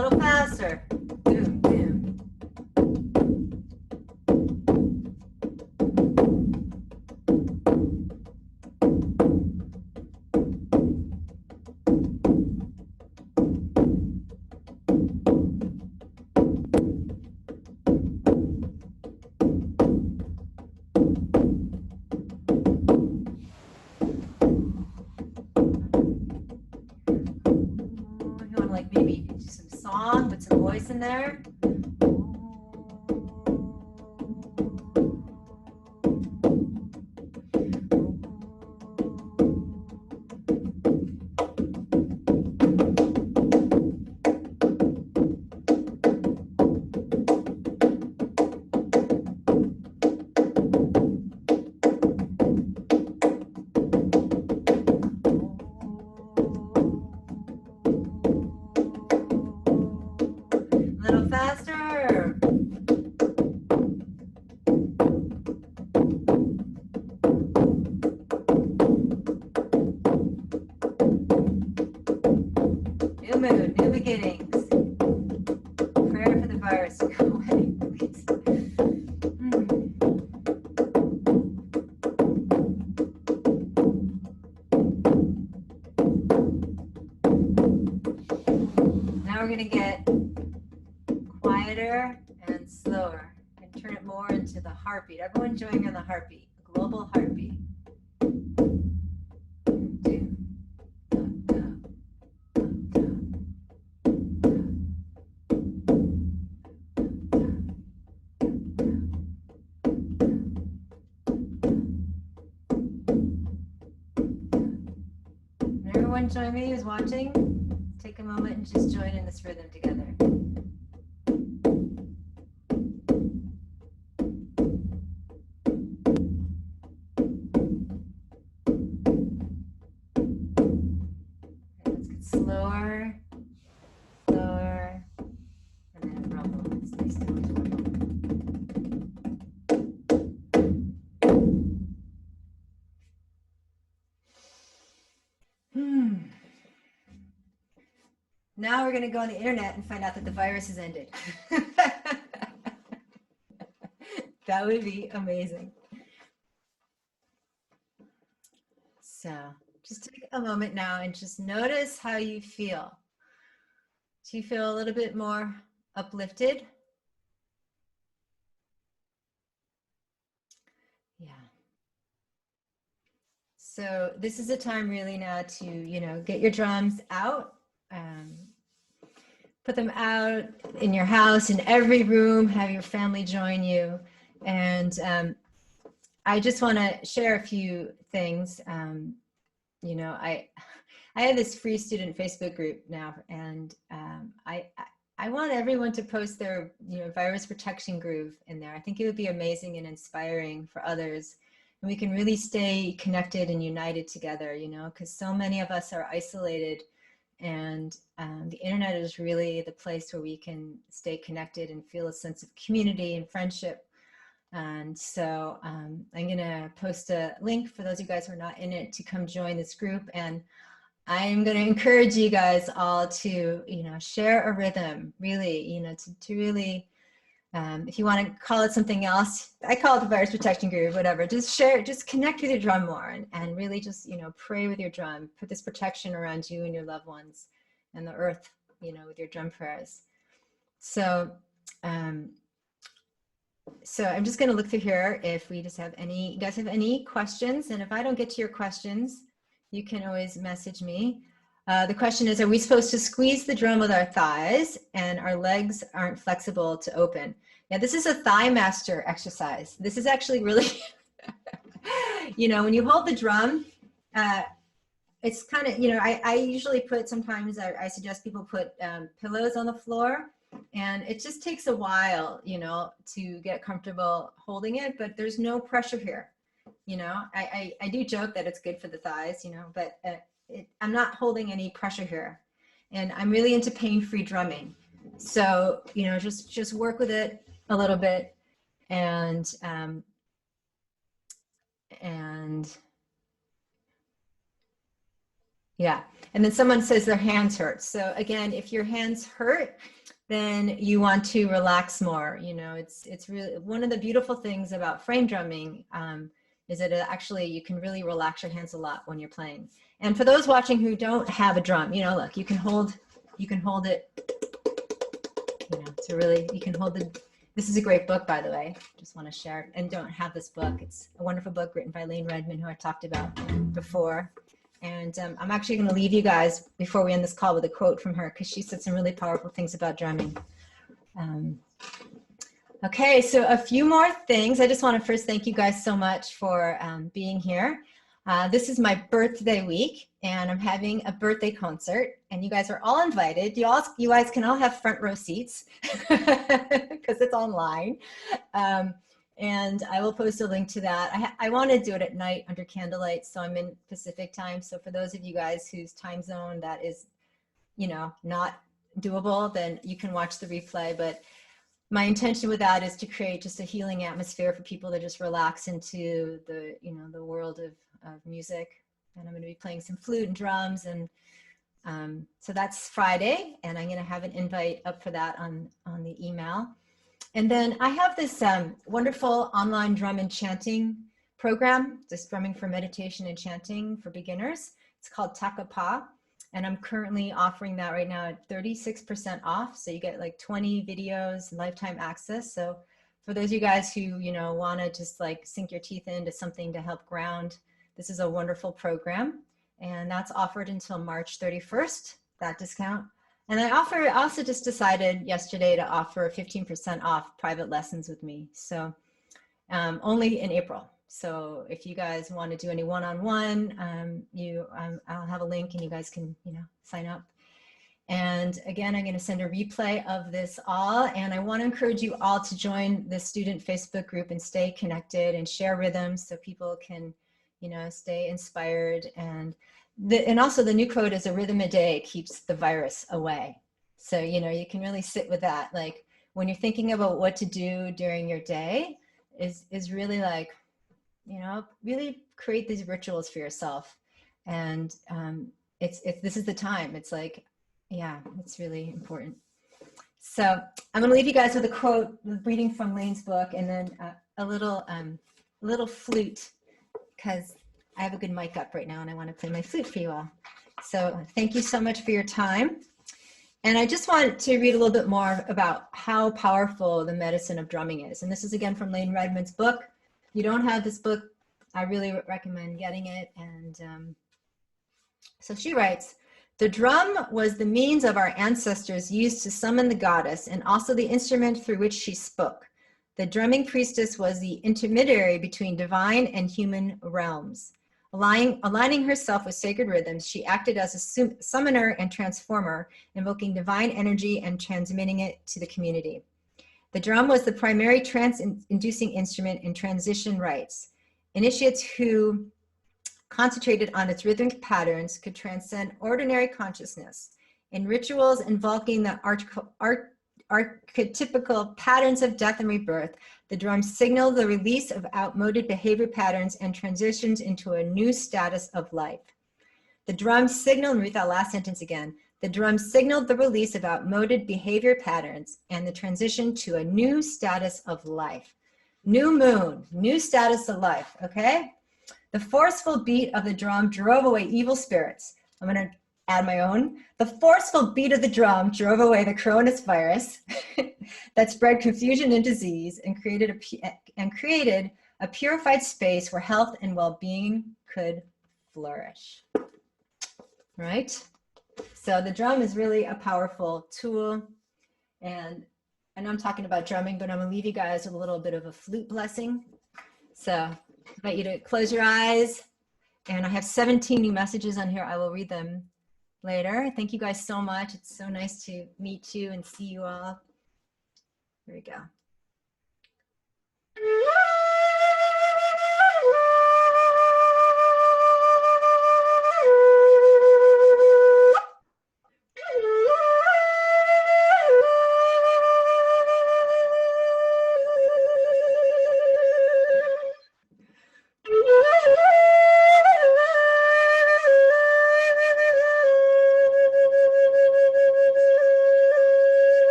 little faster. Boom, boom. You want to like maybe do some song with some voice in there. A little faster. New mood, new beginnings. Prayer for the virus to go away, please. Now we're gonna get quieter and slower and turn it more into the heartbeat. Everyone join me on the heartbeat, global heartbeat. Two. And everyone join me who's watching. Take a moment and just join in this rhythm together. Okay, let's get slower, slower, and then rumble. Stay still and rumble. Now we're going to go on the internet and find out that the virus has ended. That would be amazing. So just take a moment now and just notice how you feel. Do you feel a little bit more uplifted? Yeah. So this is a time really now to, get your drums out. Put them out in your house, in every room, have your family join you. And I just want to share a few things. I have this free student Facebook group now, and I want everyone to post their virus protection groove in there. I think it would be amazing and inspiring for others. And we can really stay connected and united together, because so many of us are isolated. And the internet is really the place where we can stay connected and feel a sense of community and friendship. And so I'm going to post a link for those of you guys who are not in it to come join this group. And I'm going to encourage you guys all to, share a rhythm, really, to really, if you want to call it something else, I call it the virus protection group, whatever, just share, just connect with your drum more and really just, pray with your drum, put this protection around you and your loved ones and the earth, with your drum prayers. So, so I'm just going to look through here if we just have any, you guys have any questions, and if I don't get to your questions, you can always message me. The question is, are we supposed to squeeze the drum with our thighs and our legs aren't flexible to open? Yeah, this is a thigh master exercise. This is actually really, when you hold the drum, it's kind of, I usually put, sometimes I suggest people put pillows on the floor, and it just takes a while, to get comfortable holding it, but there's no pressure here. I do joke that it's good for the thighs, but I'm not holding any pressure here, and I'm really into pain-free drumming. So, just work with it a little bit, and Yeah. And then someone says their hands hurt. So again, if your hands hurt, then you want to relax more. You know, it's really one of the beautiful things about frame drumming is that actually you can really relax your hands a lot when you're playing. And for those watching who don't have a drum, you know, look, you can hold it, you know, to really, you can hold the, this is a great book, by the way, just want to share it, and don't have this book. It's a wonderful book written by Lane Redman, who I talked about before. And I'm actually going to leave you guys before we end this call with a quote from her, because she said some really powerful things about drumming. Okay, so a few more things. I just want to first thank you guys so much for being here. This is my birthday week, and I'm having a birthday concert, and you guys are all invited. You guys can all have front row seats because it's online. And I will post a link to that. I want to do it at night under candlelight, so I'm in Pacific time. So for those of you guys whose time zone that is, you know, not doable, then you can watch the replay. But my intention with that is to create just a healing atmosphere for people to just relax into the, you know, the world of music. And I'm going to be playing some flute and drums, and so that's Friday, and I'm going to have an invite up for that on the email. And then I have this wonderful online drum and chanting program, just drumming for meditation and chanting for beginners. It's called Takapa, and I'm currently offering that right now at 36% off. So you get like 20 videos, lifetime access. So for those of you guys who, you know, want to just like sink your teeth into something to help ground, this is a wonderful program, and that's offered until March 31st, that discount. And I also just decided yesterday to offer 15% off private lessons with me. So only in April. So if you guys want to do any one-on-one, I'll have a link and you guys can, you know, sign up. And again, I'm going to send a replay of this all. And I want to encourage you all to join the student Facebook group and stay connected and share rhythms so people can, you know, stay inspired. And also the new code is a rhythm a day keeps the virus away. So, you know, you can really sit with that. Like when you're thinking about what to do during your day is really like, you know, really create these rituals for yourself. And this is the time. It's like, yeah, it's really important. So I'm going to leave you guys with a quote, reading from Lane's book, and then a little flute, because I have a good mic up right now and I want to play my flute for you all. So thank you so much for your time. And I just want to read a little bit more about how powerful the medicine of drumming is. And this is again from Lane Redman's book. If you don't have this book, I really recommend getting it. And so she writes, "The drum was the means of our ancestors used to summon the goddess, and also the instrument through which she spoke. The drumming priestess was the intermediary between divine and human realms. Aligning herself with sacred rhythms, she acted as a summoner and transformer, invoking divine energy and transmitting it to the community. The drum was the primary trance-inducing instrument in transition rites. Initiates who concentrated on its rhythmic patterns could transcend ordinary consciousness. In rituals invoking the archetypical patterns of death and rebirth, the drum signaled the release of outmoded behavior patterns and transitions into a new status of life. The drum signaled," and read that last sentence again, "the drum signaled the release of outmoded behavior patterns and the transition to a new status of life." New moon, new status of life, okay? "The forceful beat of the drum drove away evil spirits." I'm going to add my own. "The forceful beat of the drum drove away the coronavirus that spread confusion and disease and created a purified space where health and well-being could flourish." Right? So the drum is really a powerful tool. And I know I'm talking about drumming, but I'm going to leave you guys with a little bit of a flute blessing. So I invite you to close your eyes. And I have 17 new messages on here. I will read them later. Thank you guys so much. It's so nice to meet you and see you all. Here we go.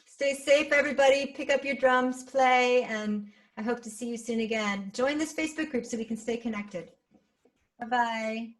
Stay safe, everybody. Pick up your drums, play, and I hope to see you soon again. Join this Facebook group so we can stay connected. Bye-bye.